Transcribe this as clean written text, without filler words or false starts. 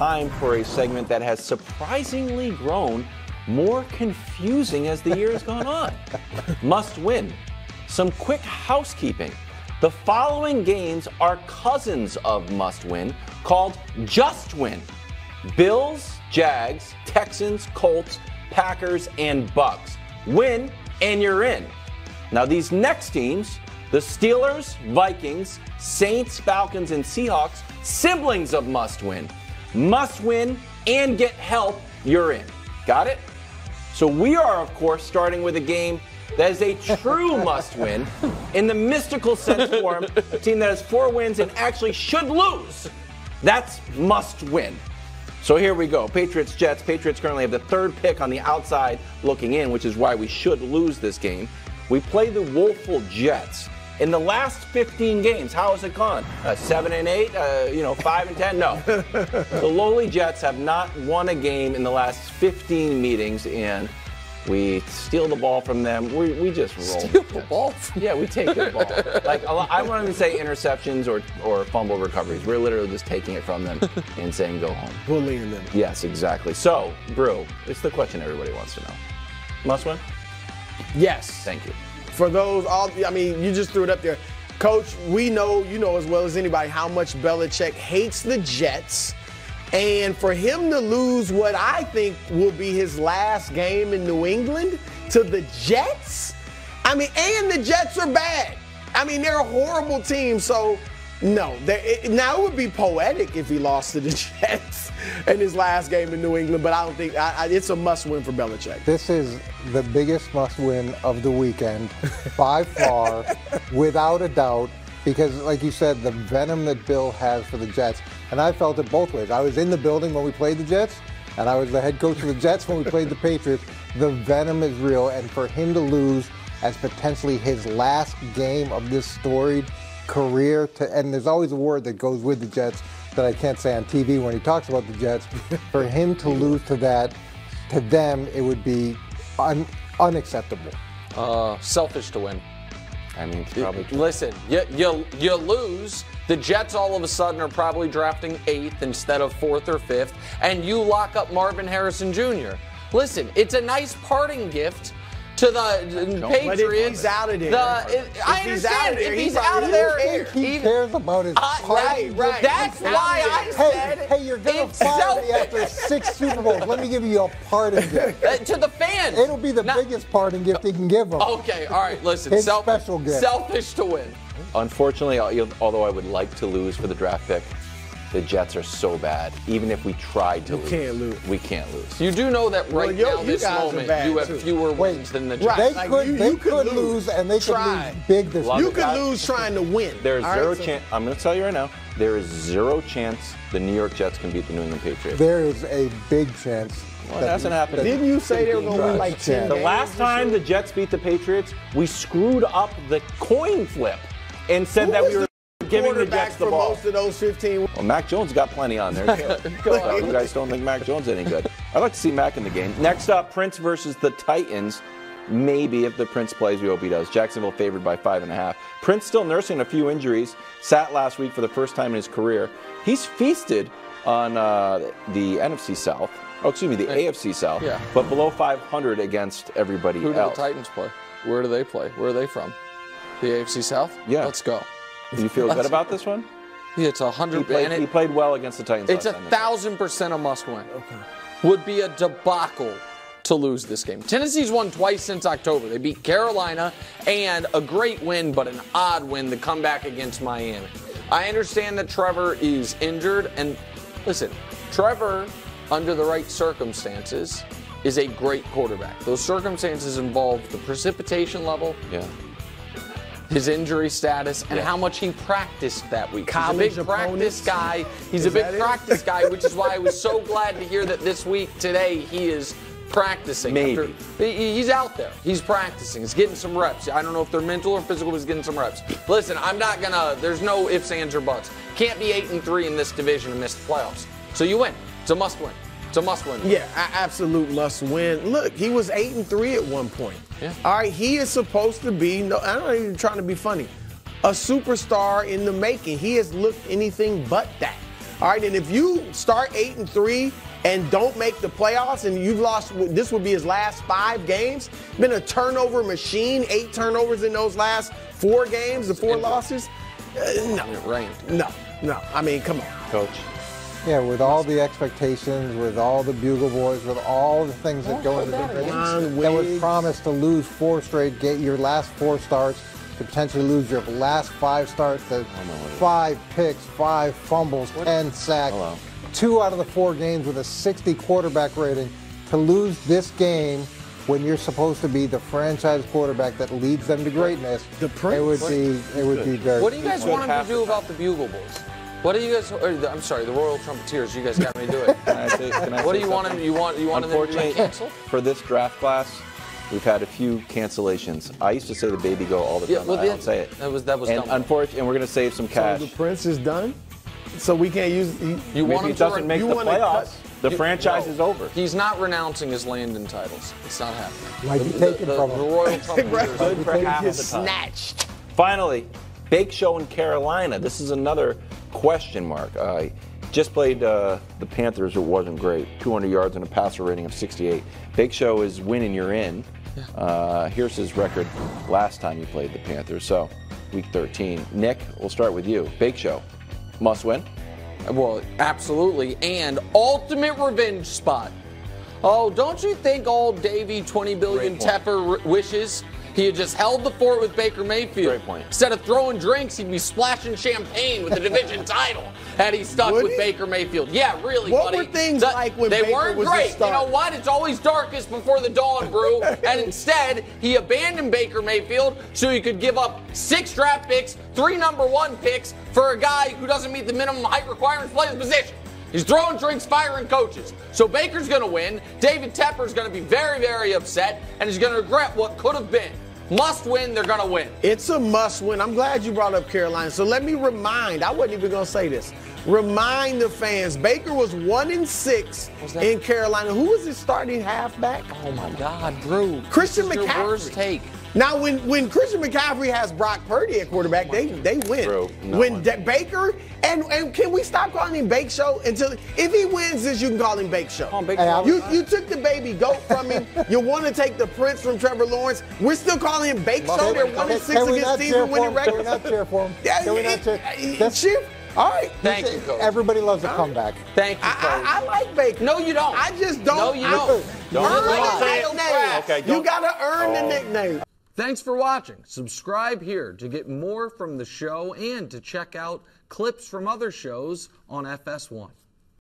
time for a segment that has surprisingly grown more confusing as the year has gone on. Must win. Some quick housekeeping. The following games are cousins of must win, called just win. Bills, Jags, Texans, Colts, Packers, and Bucs. Win and you're in. Now these next teams, the Steelers, Vikings, Saints, Falcons, and Seahawks, siblings of must win. Must win and get help, you're in. Got it? So we are, of course, starting with a game that is a true must win. In the mystical sense form, a team that has 4 wins and actually should lose. That's must win. So here we go. Patriots, Jets. Patriots currently have the 3rd pick on the outside looking in, which is why we should lose this game. We play the woeful Jets. In the last 15 games, how has it gone? 7-8, 5-10? No. The lowly Jets have not won a game in the last 15 meetings, and we steal the ball from them. We just roll. Steal the ball? Yeah, we take the ball. Like, I won't even say interceptions or fumble recoveries. We're literally just taking it from them and saying go home. Bullying them. Yes, exactly. So, Brew, it's the question everybody wants to know. Must win? Yes. Thank you. For those, you just threw it up there. Coach, you know as well as anybody how much Belichick hates the Jets. And for him to lose what I think will be his last game in New England to the Jets, and the Jets are bad. They're a horrible team, so no. Now it would be poetic if he lost to the Jets in his last game in New England, but I don't think it's a must-win for Belichick. This is the biggest must-win of the weekend, by far, without a doubt, because, like you said, the venom that Bill has for the Jets, and I felt it both ways. I was in the building when we played the Jets, and I was the head coach of the Jets when we played the Patriots. The venom is real, and for him to lose as potentially his last game of this storied career, and there's always a word that goes with the Jets that I can't say on TV when he talks about the Jets, for him to lose to that, to them, it would be unacceptable. Selfish to win. It's probably true. Listen, you lose. The Jets all of a sudden are probably drafting 8th instead of 4th or 5th, and you lock up Marvin Harrison Jr. Listen, it's a nice parting gift to the Patriots. But if he's out of there, I understand. If he's out of there, he cares about his party. Right. That's why I said, hey, you're going to fire me after 6 Super Bowls. Let me give you a parting gift. To the fans. It'll be the biggest parting gift he can give them. Okay, all right, listen. His special gift. Selfish to win. Unfortunately, although I would like to lose for the draft pick, the Jets are so bad. Even if we tried to lose, we can't lose. You do know that right now, this moment, you have fewer wins than the Jets. They could lose, and they could lose big this year. You could lose trying to win. There's zero chance. I'm going to tell you right now, there is 0 chance the New York Jets can beat the New England Patriots. There is a big chance. Well, that hasn't happened. Didn't you say they were going to win like 10 The last time the Jets beat the Patriots, we screwed up the coin flip and said that we were giving the Jets the ball. Most of those 15. Well, Mac Jones got plenty on there. You guys don't think Mac Jones is any good. I'd like to see Mac in the game. Next up, Prince versus the Titans. Maybe if the Prince plays, we hope he does. Jacksonville favored by 5.5. Prince still nursing a few injuries. Sat last week for the first time in his career. He's feasted on the NFC South. The AFC South. Yeah. But below 500 against everybody else. Who do the Titans play? Where do they play? Where are they from? The AFC South? Yeah. Let's go. Do you feel good about this one? Yeah, it's 100. He played well against the Titans. It's 1,000% a must-win. Okay. Would be a debacle to lose this game. Tennessee's won twice since October. They beat Carolina and a great win, but an odd win, the comeback against Miami. I understand that Trevor is injured, and listen, Trevor, under the right circumstances, is a great quarterback. Those circumstances involve the precipitation level, his injury status, and how much he practiced that week. College He's a big practice guy. He's a big practice guy, which is why I was so glad to hear that this week, today, he is practicing. Maybe. He's out there. He's practicing. He's getting some reps. I don't know if they're mental or physical, but he's getting some reps. Listen, I'm not going to, there's no ifs, ands, or buts. Can't be 8-3 in this division and miss the playoffs. So you win. It's a must-win. It's a must-win. Yeah, absolute must-win. Look, he was 8-3 at one point. Yeah. All right, he is supposed to be, I'm not even trying to be funny, a superstar in the making. He has looked anything but that. All right, and if you start 8-3 and don't make the playoffs, and you've lost, this would be his last 5 games. Been a turnover machine, 8 turnovers in those last 4 games, the 4 losses. No, It rained. no. I mean, come on, Coach. Yeah, with all the expectations, with all the Bugle Boys, with all the things that go into the game, that was promised to lose 4 straight, get your last 4 starts, to potentially lose your last 5 starts, to 5 picks, 5 fumbles, 10 sacks, 2 out of the 4 games with a 60 quarterback rating, to lose this game when you're supposed to be the franchise quarterback that leads them to greatness. It would be very. What do you guys want him to do about the Bugle Boys? What do you guys? I'm sorry, the Royal Trumpeters. You guys got me to do it. What do you want him? You want him to cancel? For this draft class, we've had a few cancellations. I used to say the baby go all the time. I don't say it. That was and dumb. unfortunately, and we're going to save some cash. So the Prince is done? So we can't use. You want if him he to doesn't make the playoffs, the franchise is over. He's not renouncing his land and titles. It's not happening. Might be taken from the him. Royal Trumpeters. Good for half of the time. Snatched. Finally, Bake Show in Carolina. This is another question mark. Just played the Panthers. It wasn't great. 200 yards and a passer rating of 68. Bake Show is winning. You're in. Here's his record last time he played the Panthers. So, week 13. Nick, we'll start with you. Bake Show, must win. Well, absolutely. And ultimate revenge spot. Oh, don't you think old Davey 20 billion Tepper wishes he had just held the fort with Baker Mayfield? Great point. Instead of throwing drinks, he'd be splashing champagne with the division title had he stuck with Baker Mayfield. Yeah, really, What buddy. were things like when they Baker weren't was the great. You starter? know what? It's always darkest before the dawn, Brew. And instead, he abandoned Baker Mayfield so he could give up 6 draft picks, 3 number 1 picks for a guy who doesn't meet the minimum height requirements to play the position. He's throwing drinks, firing coaches. So Baker's going to win. David Tepper's going to be very, very upset, and he's going to regret what could have been. Must win, they're going to win. It's a must win. I'm glad you brought up Carolina. So let me remind, I wasn't even going to say this. Remind the fans, Baker was 1-6 in Carolina. Who was his starting halfback? Oh, my God, Brew. Christian This is your McCaffrey. worst take. Now, when Christian McCaffrey has Brock Purdy at quarterback, they win. True. No when one. Baker, and can we stop calling him Bake Show until if he wins this, you can call him Bake Show. You took the baby goat from him. You want to take the Prince from Trevor Lawrence. We're still calling him Bake Show. They're 1-6 against season-winning record. Can we not cheer for him? Can we not cheer? Cheer. All right. Thank you, Coach. Everybody loves a comeback. Thank you, Coach. I like Baker. No, you don't. I just don't. No, you don't. Earn Don't the say it. nickname. Okay, You got to earn the nickname. Thanks for watching. Subscribe here to get more from the show and to check out clips from other shows on FS1.